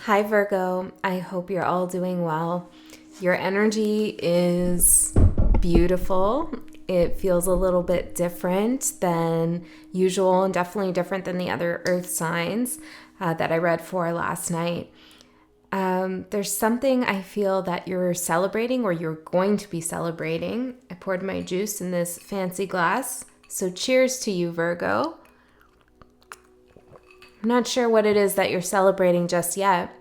Hi, Virgo. I hope you're all doing well. Your energy is beautiful. It feels a little bit different than usual and definitely different than the other earth signs that I read for last night. There's something I feel that you're celebrating or you're going to be celebrating. I poured my juice in this fancy glass. So cheers to you, Virgo. I'm not sure what it is that you're celebrating just yet,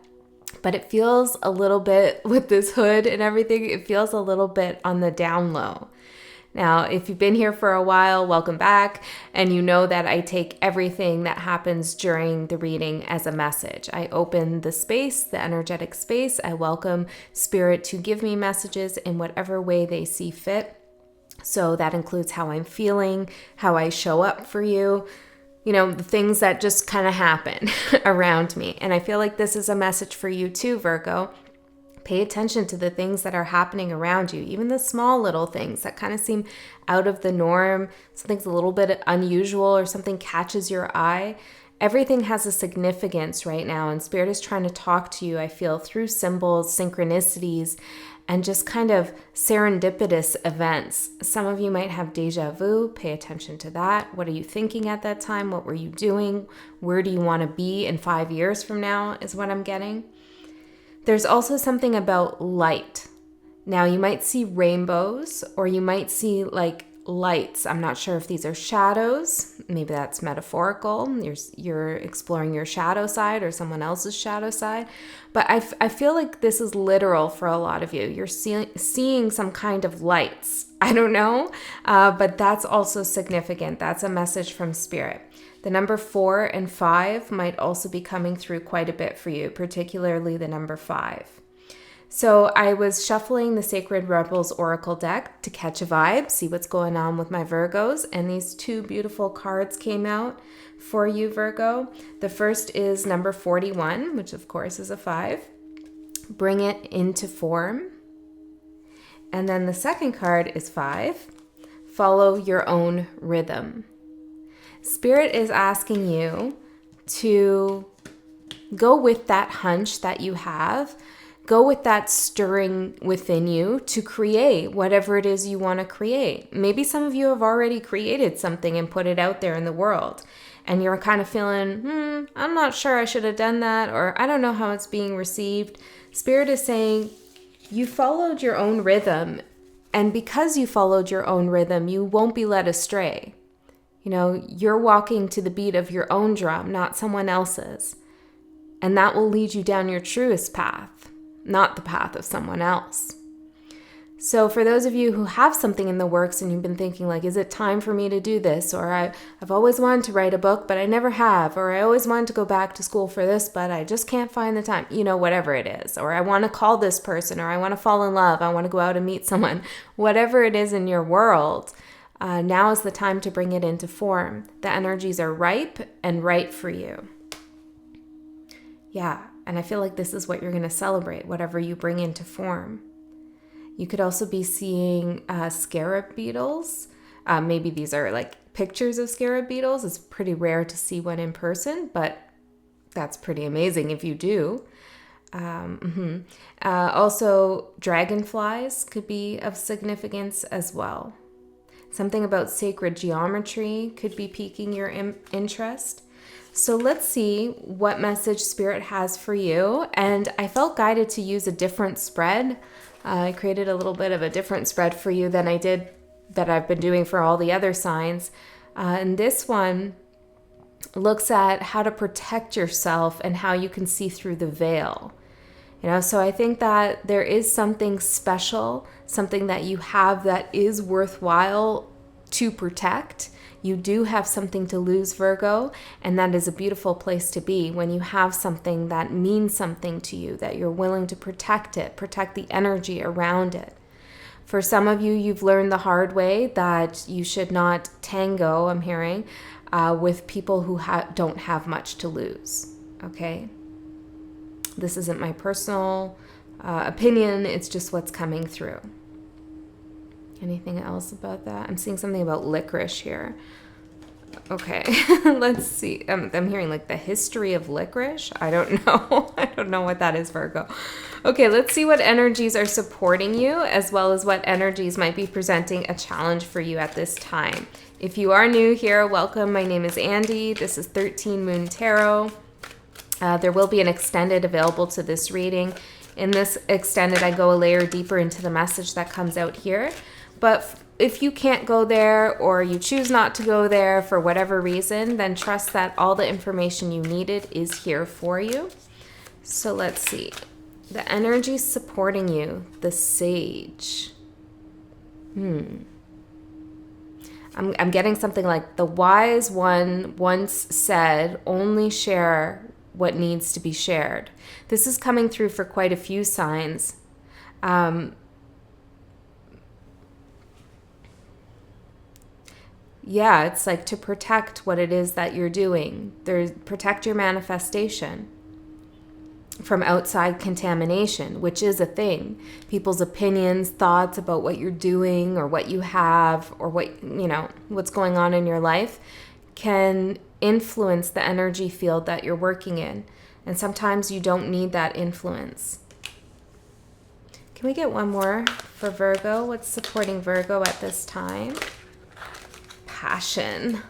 but it feels a little bit, with this hood and everything, it feels a little bit on the down low. Now, if you've been here for a while, welcome back. And you know that I take everything that happens during the reading as a message. I open the space, the energetic space. I welcome Spirit to give me messages in whatever way they see fit. So that includes how I'm feeling, how I show up for you, you know, the things that just kind of happen around me. And I feel like this is a message for you too, Virgo. Pay attention to the things that are happening around you, even the small little things that kind of seem out of the norm. Something's a little bit unusual or something catches your eye. Everything has a significance right now, and Spirit is trying to talk to you, I feel, through symbols, synchronicities, and just kind of serendipitous events. Some of you might have deja vu. Pay attention to that. What are you thinking at that time? What were you doing? Where do you want to be in 5 years from now is what I'm getting. There's also something about light. Now, you might see rainbows or you might see like lights. I'm not sure if these are shadows. Maybe that's metaphorical. You're exploring your shadow side or someone else's shadow side. But I feel like this is literal for a lot of you. You're seeing some kind of lights. I don't know, but that's also significant. That's a message from Spirit. The number 4 and 5 might also be coming through quite a bit for you, particularly the number 5. So I was shuffling the Sacred Rebels Oracle deck to catch a vibe, see what's going on with my Virgos, and these two beautiful cards came out for you, Virgo. The first is number 41, which of course is a 5. Bring it into form. And then the second card is 5. Follow your own rhythm. Spirit is asking you to go with that hunch that you have. Go with that stirring within you to create whatever it is you want to create. Maybe some of you have already created something and put it out there in the world, and you're kind of feeling, I'm not sure I should have done that, or I don't know how it's being received. Spirit is saying you followed your own rhythm, and because you followed your own rhythm, you won't be led astray. You know, you're walking to the beat of your own drum, not someone else's. And that will lead you down your truest path, not the path of someone else. So for those of you who have something in the works and you've been thinking like, is it time for me to do this? Or I've always wanted to write a book, but I never have. Or I always wanted to go back to school for this, but I just can't find the time. You know, whatever it is. Or I want to call this person, or I want to fall in love. I want to go out and meet someone. Whatever it is in your world, now is the time to bring it into form. The energies are ripe and right for you. Yeah, and I feel like this is what you're going to celebrate, whatever you bring into form. You could also be seeing scarab beetles. Maybe these are like pictures of scarab beetles. It's pretty rare to see one in person, but that's pretty amazing if you do. Also, dragonflies could be of significance as well. Something about sacred geometry could be piquing your interest. So let's see what message Spirit has for you. And I felt guided to use a different spread. I created a little bit of a different spread for you than I did that I've been doing for all the other signs. And this one looks at how to protect yourself and how you can see through the veil. You know, so I think that there is something special, something that you have that is worthwhile to protect. You do have something to lose, Virgo, and that is a beautiful place to be when you have something that means something to you, that you're willing to protect it, protect the energy around it. For some of you, you've learned the hard way that you should not tango, I'm hearing, with people who don't have much to lose, okay? This isn't my personal opinion. It's just what's coming through. Anything else about that? I'm seeing something about licorice here. Okay, let's see. I'm hearing like the history of licorice. I don't know. I don't know what that is, Virgo. Okay, let's see what energies are supporting you, as well as what energies might be presenting a challenge for you at this time. If you are new here, welcome. My name is Andy. This is 13 Moon Tarot. There will be an extended available to this reading. In this extended, I go a layer deeper into the message that comes out here. But if you can't go there, or you choose not to go there for whatever reason, then trust that all the information you needed is here for you. So let's see. The energy supporting you, the Sage. I'm getting something like the wise one once said, only share what needs to be shared. This is coming through for quite a few signs. Yeah, it's like to protect what it is that you're doing. Protect your manifestation from outside contamination, which is a thing. People's opinions, thoughts about what you're doing or what you have or what's going on in your life can influence the energy field that you're working in. And sometimes you don't need that influence. Can we get one more for Virgo? What's supporting Virgo at this time? Passion.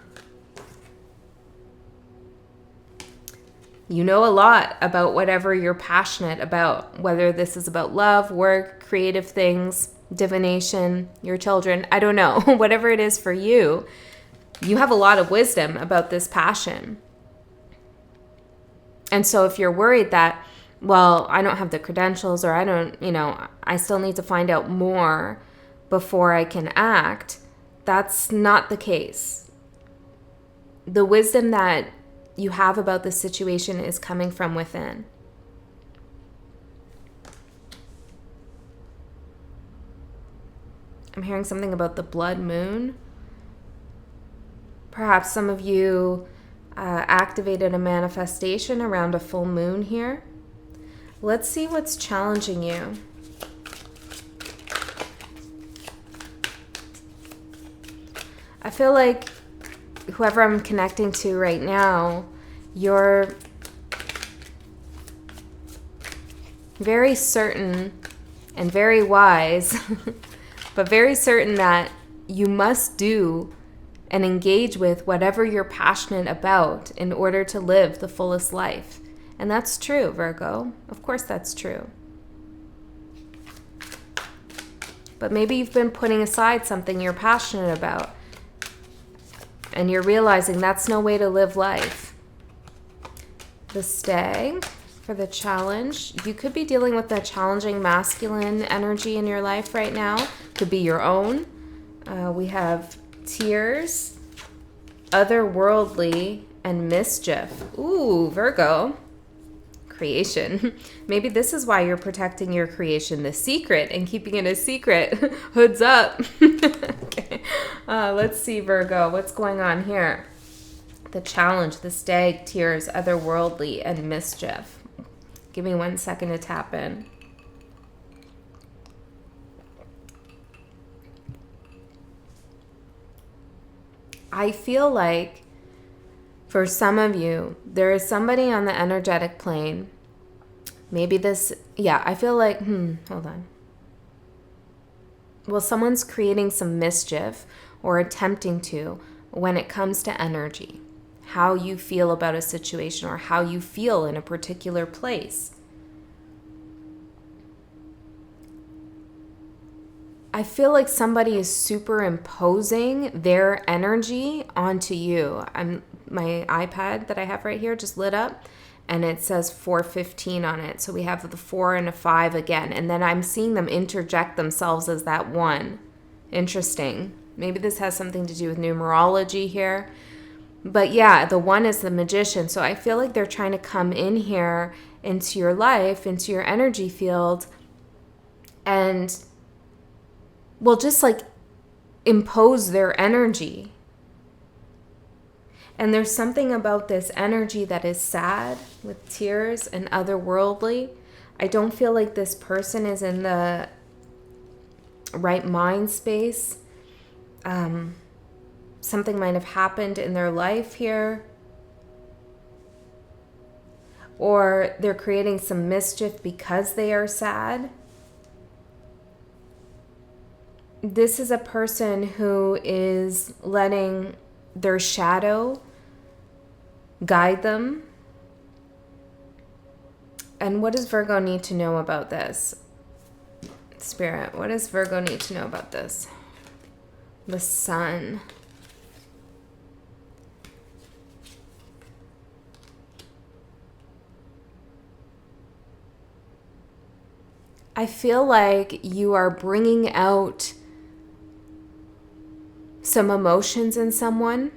You know a lot about whatever you're passionate about, whether this is about love, work, creative things, divination, your children, I don't know. Whatever it is for you, you have a lot of wisdom about this passion. And so if you're worried that, well, I don't have the credentials, or I still need to find out more before I can act, that's not the case. The wisdom that you have about the situation is coming from within. I'm hearing something about the blood moon. Perhaps some of you activated a manifestation around a full moon here. Let's see what's challenging you. I feel like whoever I'm connecting to right now, you're very certain and very wise, but very certain that you must do and engage with whatever you're passionate about in order to live the fullest life. And that's true, Virgo. Of course that's true. But maybe you've been putting aside something you're passionate about, and you're realizing that's no way to live life. The Stag for the challenge. You could be dealing with a challenging masculine energy in your life right now. Could be your own. We have Tears, Otherworldly, and Mischief. Ooh, Virgo. Creation. Maybe this is why you're protecting your creation, the secret, and keeping it a secret. Hoods up. Okay. Let's see, Virgo. What's going on here? The challenge, the Stag, Tears, Otherworldly, and Mischief. Give me 1 second to tap in. I feel like for some of you, there is somebody on the energetic plane. Maybe this, I feel like, hold on. Well, someone's creating some mischief or attempting to when it comes to energy, how you feel about a situation or how you feel in a particular place. I feel like somebody is superimposing their energy onto you. My iPad that I have right here just lit up and it says 415 on it. So we have the 4 and a 5 again. And then I'm seeing them interject themselves as that 1. Interesting. Maybe this has something to do with numerology here. But yeah, the 1 is the Magician. So I feel like they're trying to come in here into your life, into your energy field, and just like impose their energy. And there's something about this energy that is sad with Tears and Otherworldly. I don't feel like this person is in the right mind space. Something might have happened in their life here. or they're creating some mischief because they are sad. This is a person who is letting their shadow guide them. And what does Virgo need to know about this? Spirit, what does Virgo need to know about this? The Sun. I feel like you are bringing out some emotions in someone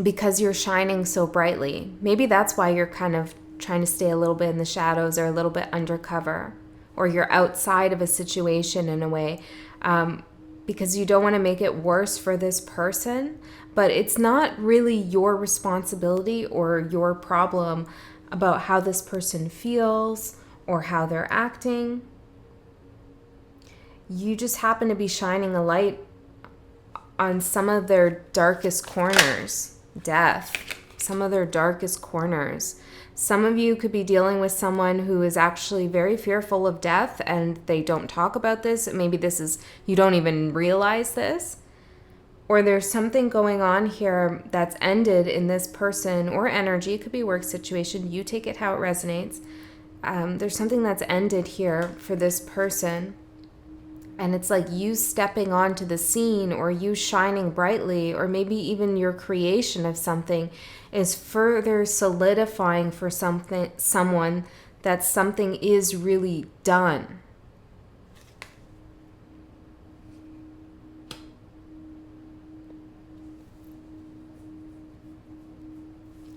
because you're shining so brightly. Maybe that's why you're kind of trying to stay a little bit in the shadows or a little bit undercover, or you're outside of a situation in a way, because you don't want to make it worse for this person, but it's not really your responsibility or your problem about how this person feels or how they're acting. You just happen to be shining a light on some of their darkest corners. Death, some of their darkest corners. Some of you could be dealing with someone who is actually very fearful of death and they don't talk about this. Maybe this is, you don't even realize this. Or there's something going on here that's ended in this person or energy. It could be a work situation. You take it how it resonates. There's something that's ended here for this person. And it's like you stepping onto the scene, or you shining brightly, or maybe even your creation of something is further solidifying for someone that something is really done.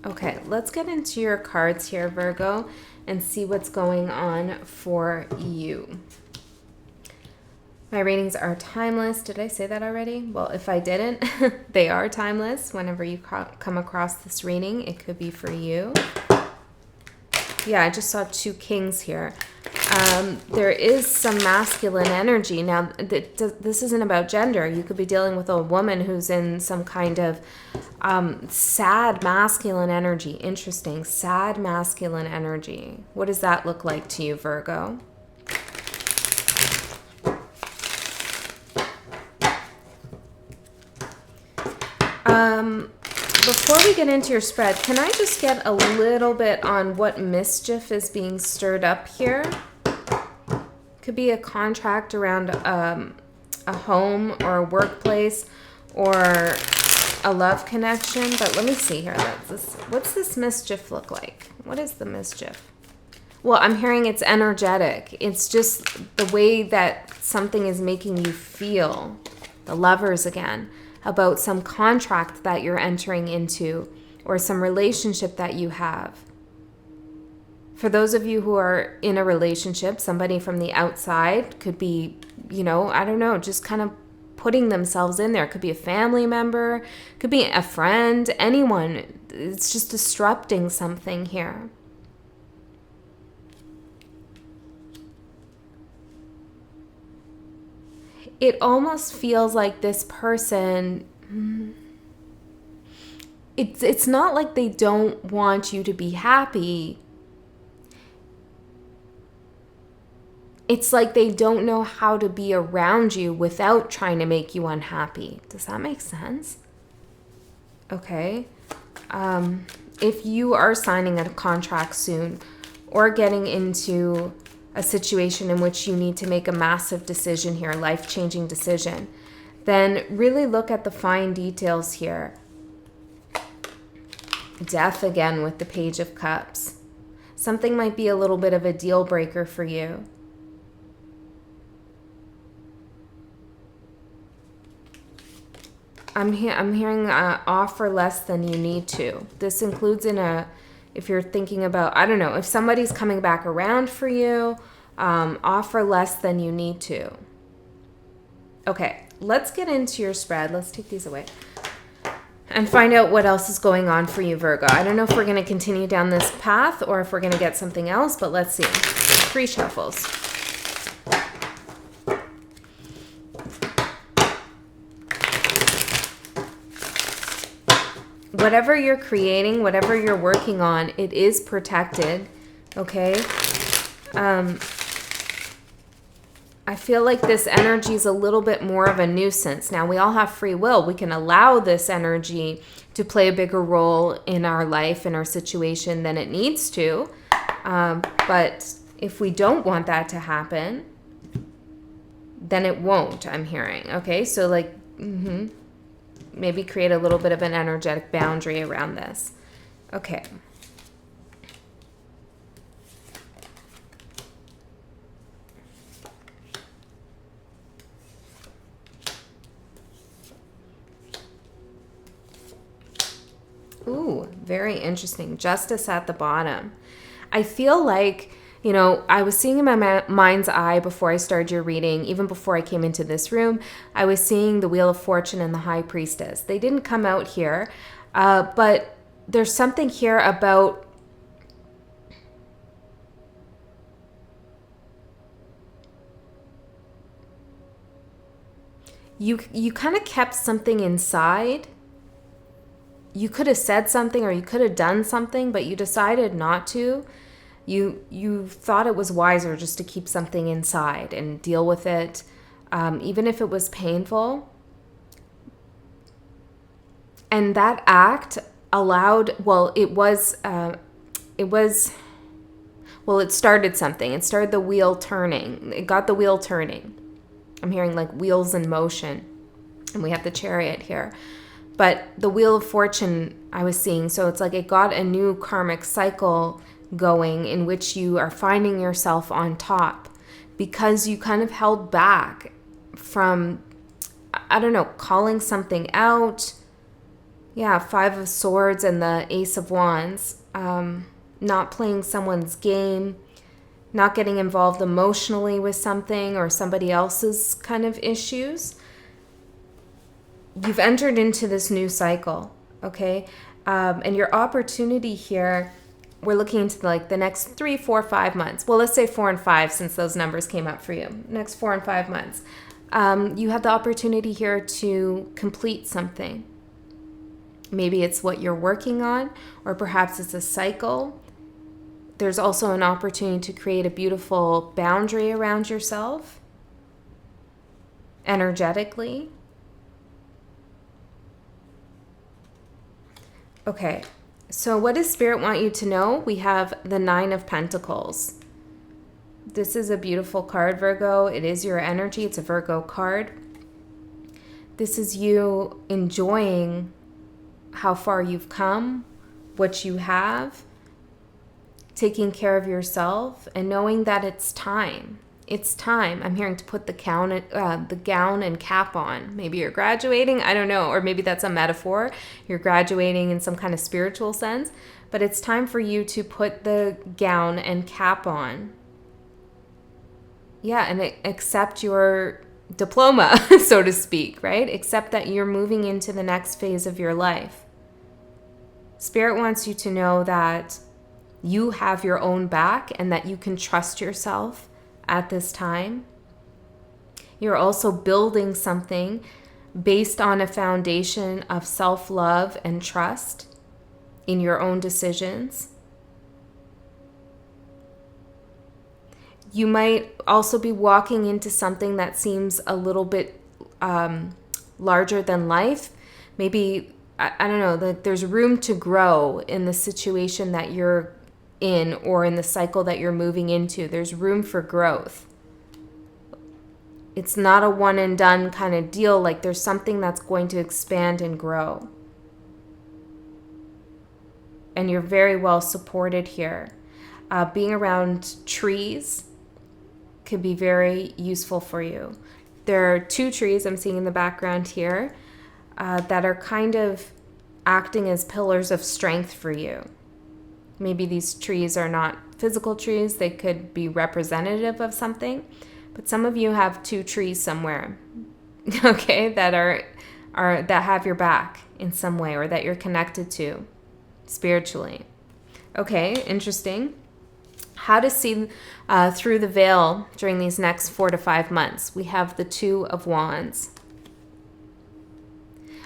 Okay, let's get into your cards here, Virgo, and see what's going on for you. My readings are timeless. Did I say that already? Well, if I didn't, they are timeless. Whenever you come across this reading, it could be for you. Yeah, I just saw 2 kings here. There is some masculine energy. Now, this isn't about gender. You could be dealing with a woman who's in some kind of sad masculine energy. Interesting. Sad masculine energy. What does that look like to you, Virgo? Before we get into your spread, can I just get a little bit on what mischief is being stirred up here? Could be a contract around a home or a workplace or a love connection, but let me see here. What's this mischief look like? What is the mischief? Well, I'm hearing it's energetic. It's just the way that something is making you feel. The Lovers again. About some contract that you're entering into or some relationship that you have. For those of you who are in a relationship, somebody from the outside could be, I don't know, just kind of putting themselves in there. It could be a family member, could be a friend, anyone. It's just disrupting something here. It almost feels like this person, it's not like they don't want you to be happy. It's like they don't know how to be around you without trying to make you unhappy. Does that make sense? Okay. If you are signing a contract soon or getting into a situation in which you need to make a massive decision here, life-changing decision, then really look at the fine details here. Death again with the Page of Cups. Something might be a little bit of a deal breaker for you. I'm hearing offer less than you need to. This includes if you're thinking about, I don't know, if somebody's coming back around for you, offer less than you need to. Okay, let's get into your spread. Let's take these away and find out what else is going on for you, Virgo. I don't know if we're going to continue down this path or if we're going to get something else, but let's see. 3 shuffles. whatever you're creating, whatever you're working on, it is protected, okay? I feel like this energy is a little bit more of a nuisance. Now, we all have free will. We can allow this energy to play a bigger role in our life, in our situation than it needs to. But if we don't want that to happen, then it won't, I'm hearing. Okay, so like, maybe create a little bit of an energetic boundary around this. Okay. Ooh, very interesting. Justice at the bottom. I feel like, you know, I was seeing in my mind's eye before I started your reading, even before I came into this room, I was seeing the Wheel of Fortune and the High Priestess. They didn't come out here, but there's something here about you kind of kept something inside. You could have said something or you could have done something, but you decided not to. You thought it was wiser just to keep something inside and deal with it, even if it was painful. And that act allowed, it started something. It started the wheel turning. It got the wheel turning. I'm hearing like wheels in motion. And we have the Chariot here. But the Wheel of Fortune I was seeing, so it's like it got a new karmic cycle going in which you are finding yourself on top because you kind of held back from, I don't know, calling something out. Yeah, Five of Swords and the Ace of Wands. Not playing someone's game, not getting involved emotionally with something or somebody else's kind of issues. You've entered into this new cycle, okay? And your opportunity here, we're looking into like the next 3, 4, 5 months. Well, let's say 4 and 5 since those numbers came up for you. Next 4 and 5 months. You have the opportunity here to complete something. Maybe it's what you're working on, or perhaps it's a cycle. There's also an opportunity to create a beautiful boundary around yourself, energetically. Okay, so what does Spirit want you to know? We have the Nine of Pentacles. This is a beautiful card, Virgo. It is your energy. It's a Virgo card. This is you enjoying how far you've come, what you have, taking care of yourself, and knowing that it's time. It's time. I'm hearing to put the gown and cap on. Maybe you're graduating. I don't know. Or maybe that's a metaphor. You're graduating in some kind of spiritual sense. But it's time for you to put the gown and cap on. Yeah, and accept your diploma, so to speak, right? Accept that you're moving into the next phase of your life. Spirit wants you to know that you have your own back and that you can trust yourself at this time. You're also building something based on a foundation of self-love and trust in your own decisions. You might also be walking into something that seems a little bit larger than life. Maybe, I don't know, that there's room to grow in the situation that you're in or in the cycle that you're moving into. There's room for growth. It's not a one and done kind of deal. Like there's something that's going to expand and grow. And you're very well supported here. Being around trees could be very useful for you. There are 2 trees I'm seeing in the background here that are kind of acting as pillars of strength for you. Maybe these trees are not physical trees. They could be representative of something. But some of you have 2 trees somewhere, okay, that that have your back in some way or that you're connected to spiritually. Okay, interesting. How to see through the veil during these next 4 to 5 months. We have the Two of Wands.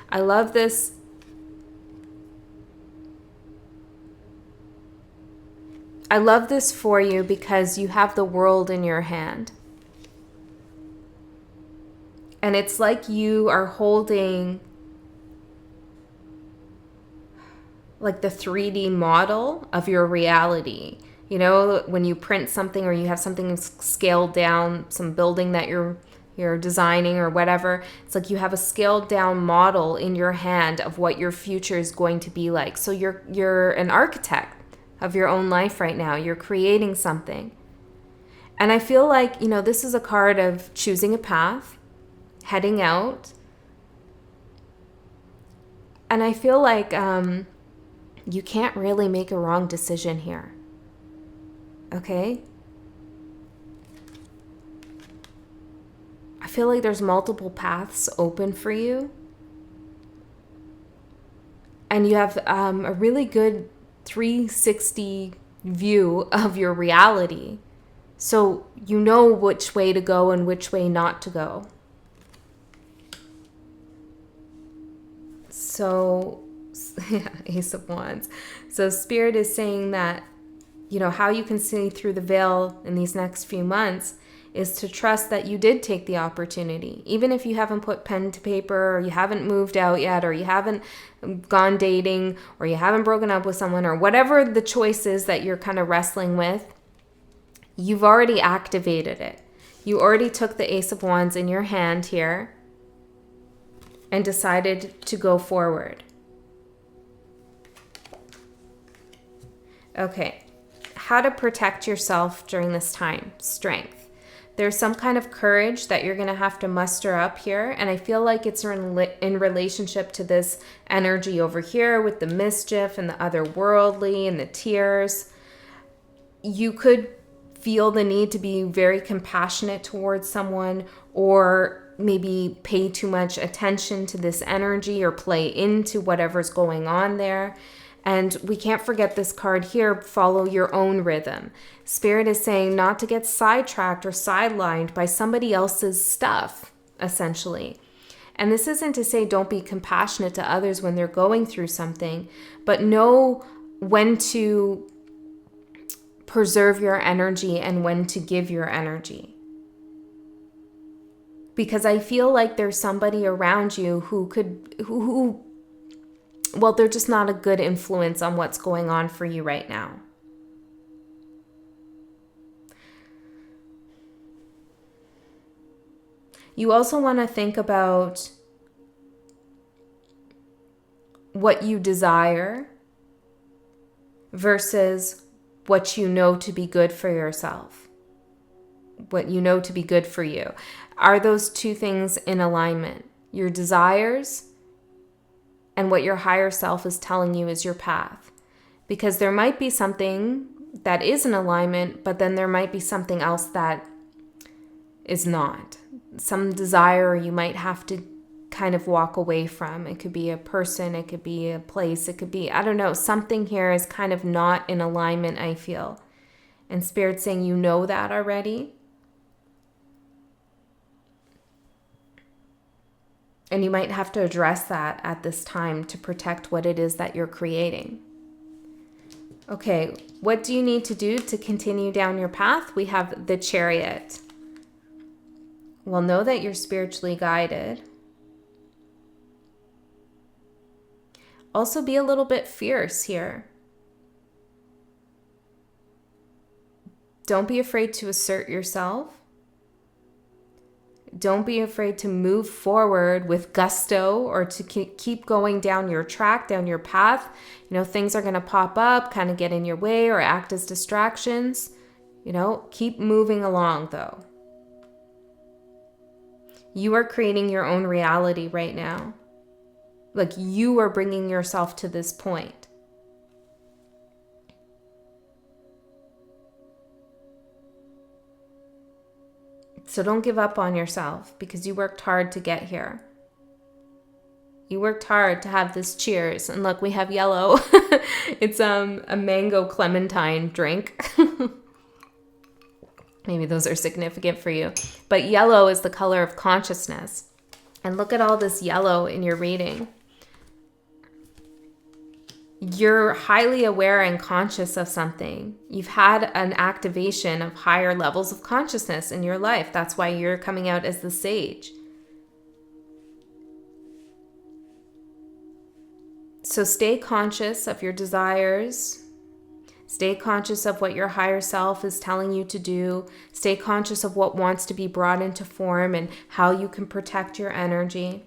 I love this I love this for you because you have the world in your hand. And it's like you are holding like the 3D model of your reality. You know, when you print something or you have something scaled down, some building that you're designing or whatever, it's like you have a scaled down model in your hand of what your future is going to be like. So you're an architect of your own life right now. You're creating something. And I feel like, you know, this is a card of choosing a path, heading out. And I feel like you can't really make a wrong decision here. Okay? I feel like there's multiple paths open for you. And you have a really good 360 view of your reality. So you know which way to go and which way not to go. So, yeah, Ace of Wands. So Spirit is saying that, you know, how you can see through the veil in these next few months is to trust that you did take the opportunity. Even if you haven't put pen to paper, or you haven't moved out yet, or you haven't gone dating, or you haven't broken up with someone, or whatever the choice is that you're kind of wrestling with, you've already activated it. You already took the Ace of Wands in your hand here and decided to go forward. Okay, how to protect yourself during this time. Strength. There's some kind of courage that you're going to have to muster up here. And I feel like it's in relationship to this energy over here with the mischief and the otherworldly and the tears. You could feel the need to be very compassionate towards someone, or maybe pay too much attention to this energy or play into whatever's going on there. And we can't forget this card here, follow your own rhythm. Spirit is saying not to get sidetracked or sidelined by somebody else's stuff, essentially. And this isn't to say don't be compassionate to others when they're going through something, but know when to preserve your energy and when to give your energy. Because I feel like there's somebody around you who well, they're just not a good influence on what's going on for you right now. You also want to think about what you desire versus what you know to be good for yourself. What you know to be good for you. Are those two things in alignment? Your desires and what your higher self is telling you is your path. Because there might be something that is in alignment, but then there might be something else that is not. Some desire you might have to kind of walk away from. It could be a person, it could be a place, it could be, I don't know, something here is kind of not in alignment, I feel. And Spirit's saying you know that already. And you might have to address that at this time to protect what it is that you're creating. Okay, what do you need to do to continue down your path? We have the Chariot. Well, know that you're spiritually guided. Also be a little bit fierce here. Don't be afraid to assert yourself. Don't be afraid to move forward with gusto or to keep going down your track, down your path. You know, things are going to pop up, kind of get in your way or act as distractions. You know, keep moving along though. You are creating your own reality right now. Like you are bringing yourself to this point. So don't give up on yourself because you worked hard to get here. You worked hard to have this cheers. And look, we have yellow. It's a mango clementine drink. Maybe those are significant for you. But yellow is the color of consciousness. And look at all this yellow in your reading. You're highly aware and conscious of something. You've had an activation of higher levels of consciousness in your life. That's why you're coming out as the sage. So stay conscious of your desires. Stay conscious of what your higher self is telling you to do. Stay conscious of what wants to be brought into form and how you can protect your energy.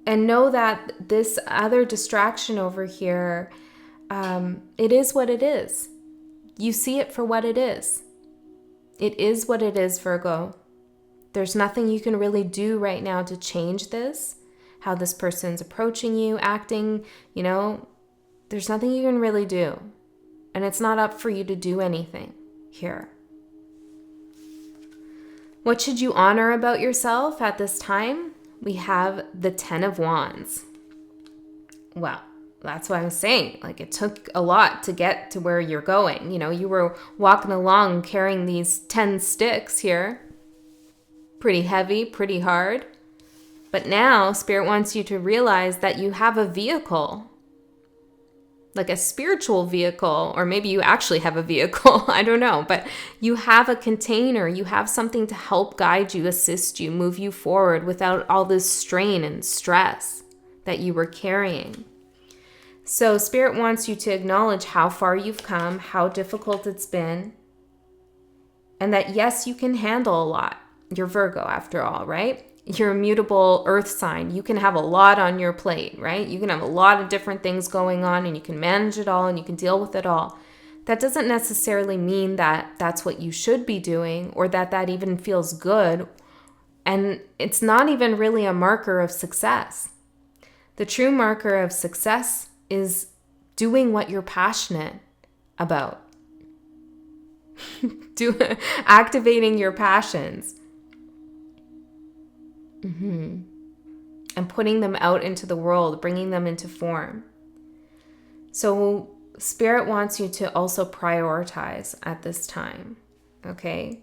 And know that this other distraction over here, it is what it is. You see it for what it is. It is what it is, Virgo. There's nothing you can really do right now to change this, how this person's approaching you, acting, there's nothing you can really do. And it's not up for you to do anything here. What should you honor about yourself at this time? We have the 10 of Wands. Well, that's what I'm saying. Like, it took a lot to get to where you're going. You were walking along carrying these 10 sticks here. Pretty heavy, pretty hard. But now Spirit wants you to realize that you have a vehicle. Like a spiritual vehicle, or maybe you actually have a vehicle, I don't know, but you have a container, you have something to help guide you, assist you, move you forward without all this strain and stress that you were carrying. So Spirit wants you to acknowledge how far you've come, how difficult it's been, and that yes, you can handle a lot. You're Virgo after all, right? You're a mutable earth sign. You can have a lot on your plate, right? You can have a lot of different things going on and you can manage it all and you can deal with it all. That doesn't necessarily mean that that's what you should be doing or that even feels good. And it's not even really a marker of success. The true marker of success is doing what you're passionate about. Activating your passions. And putting them out into the world, bringing them into form. So Spirit wants you to also prioritize at this time, okay?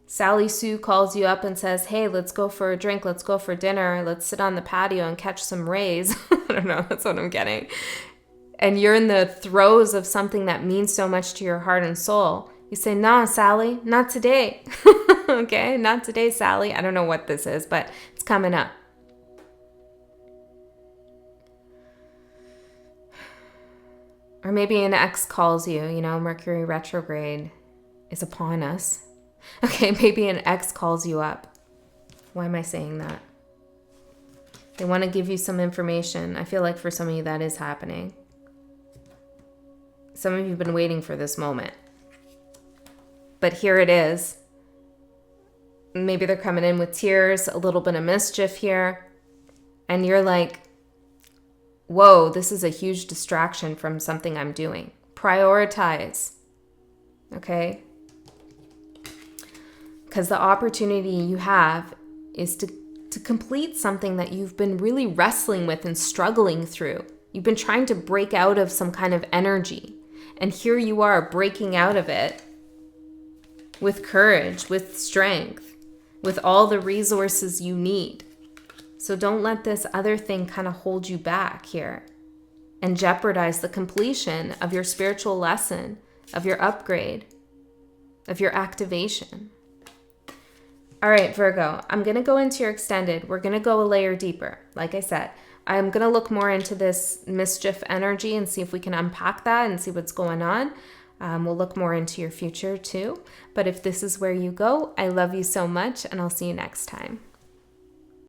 Sally Sue calls you up and says, hey, let's go for a drink, let's go for dinner, let's sit on the patio and catch some rays. I don't know, that's what I'm getting. And you're in the throes of something that means so much to your heart and soul. You say, nah, Sally, not today. Okay, not today, Sally. I don't know what this is, but it's coming up. Or maybe an ex calls you, Mercury retrograde is upon us. Okay, maybe an ex calls you up. Why am I saying that? They want to give you some information. I feel like for some of you that is happening. Some of you have been waiting for this moment. But here it is. Maybe they're coming in with tears, a little bit of mischief here. And you're like, whoa, this is a huge distraction from something I'm doing. Prioritize. Okay? Because the opportunity you have is to complete something that you've been really wrestling with and struggling through. You've been trying to break out of some kind of energy. And here you are breaking out of it with courage, with strength, with all the resources you need. So don't let this other thing kind of hold you back here and jeopardize the completion of your spiritual lesson, of your upgrade, of your activation. All right, Virgo, I'm going to go into your extended. We're going to go a layer deeper. Like I said, I'm going to look more into this mischief energy and see if we can unpack that and see what's going on. We'll look more into your future too. But if this is where you go, I love you so much and I'll see you next time.